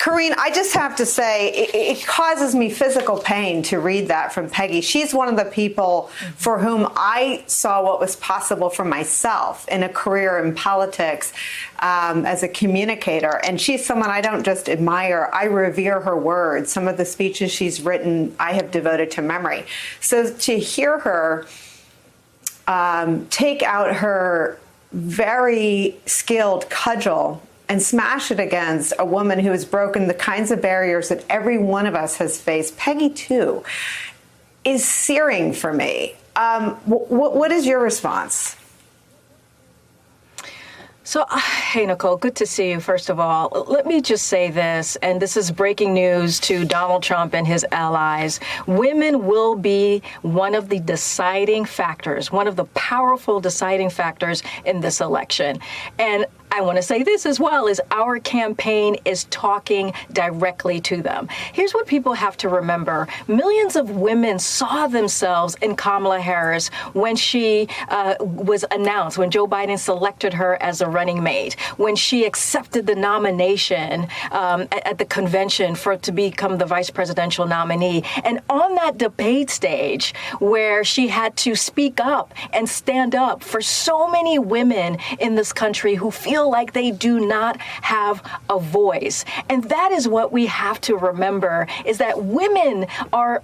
Karine, I just have to say, it causes me physical pain to read that from Peggy. She's one of the people for whom I saw what was possible for myself in a career in politics as a communicator. And she's someone I don't just admire, I revere her words. Some of the speeches she's written, I have devoted to memory. So to hear her take out her very skilled cudgel and smash it against a woman who has broken the kinds of barriers that every one of us has faced, Peggy too, is searing for me. What is your response? So, hey, Nicole, good to see you, first of all. Let me just say this, and this is breaking news to Donald Trump and his allies. Women will be one of the deciding factors, one of the powerful deciding factors in this election. And I want to say this as well, is our campaign is talking directly to them. Here's what people have to remember. Millions of women saw themselves in Kamala Harris when she was announced, when Joe Biden selected her as a running mate, when she accepted the nomination at the convention to become the vice presidential nominee. And on that debate stage where she had to speak up and stand up for so many women in this country who feel like they do not have a voice. And that is what we have to remember, is that women are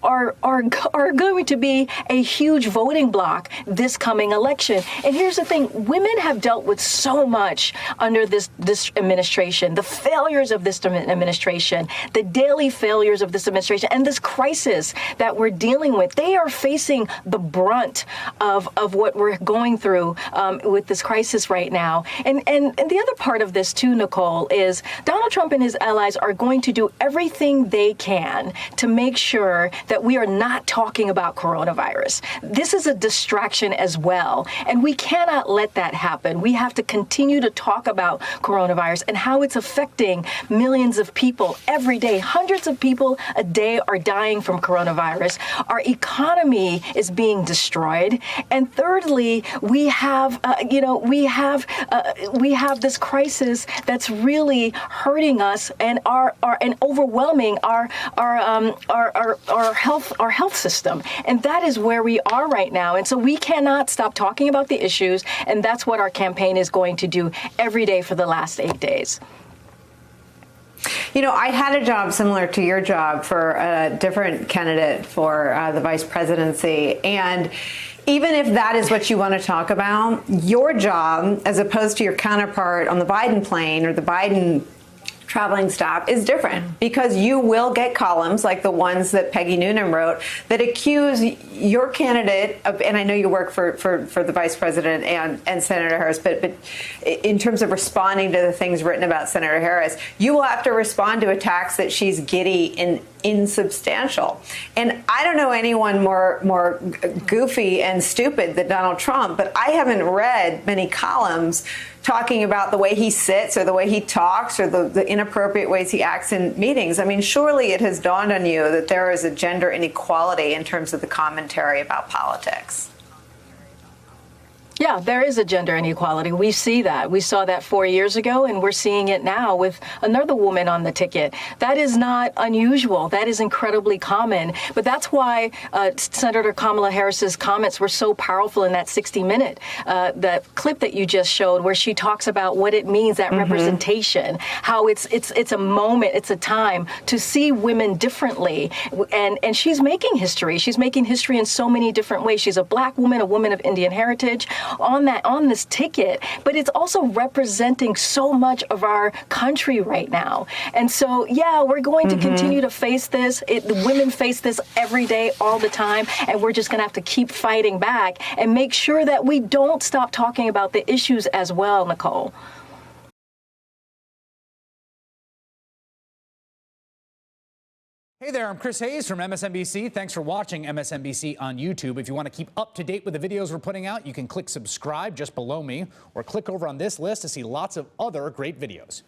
going to be a huge voting bloc this coming election. And here's the thing, women have dealt with so much under this administration, the failures of this administration, the daily failures of this administration, and this crisis that we're dealing with. They are facing the brunt of what we're going through with this crisis right now. And the other part of this too, Nicole, is Donald Trump and his allies are going to do everything they can to make sure that we are not talking about coronavirus. This is a distraction as well, and we cannot let that happen. We have to continue to talk about coronavirus and how it's affecting millions of people every day. Hundreds of people a day are dying from coronavirus. Our economy is being destroyed. And thirdly, we have this crisis that's really hurting us and and overwhelming our health system. And that is where we are right now. And so we cannot stop talking about the issues. And that's what our campaign is going to do every day for the last 8 days. You know, I had a job similar to your job for a different candidate for the vice presidency. And even if that is what you want to talk about, your job, as opposed to your counterpart on the Biden plane or the Biden traveling stop, is different, because you will get columns like the ones that Peggy Noonan wrote that accuse your candidate of, and I know you work for the vice president and Senator Harris, but in terms of responding to the things written about Senator Harris, you will have to respond to attacks that she's giddy and insubstantial. And I don't know anyone more goofy and stupid than Donald Trump, but I haven't read many columns talking about the way he sits or the way he talks or the inappropriate ways he acts in meetings. I mean, surely it has dawned on you that there is a gender inequality in terms of the commentary about politics. Yeah, there is a gender inequality. We see that. We saw that 4 years ago, and we're seeing it now with another woman on the ticket. That is not unusual. That is incredibly common. But that's why Senator Kamala Harris's comments were so powerful in that 60-minute that clip that you just showed, where she talks about what it means, that representation, how it's a moment, it's a time to see women differently. And she's making history. She's making history in so many different ways. She's a black woman, a woman of Indian heritage, on this ticket, but it's also representing so much of our country right now. And so, yeah, we're going to continue to face this. The women face this every day, all the time, and we're just going to have to keep fighting back and make sure that we don't stop talking about the issues as well, Nicole. Hey there, I'm Chris Hayes from MSNBC. Thanks for watching MSNBC on YouTube. If you want to keep up to date with the videos we're putting out, you can click subscribe just below me or click over on this list to see lots of other great videos.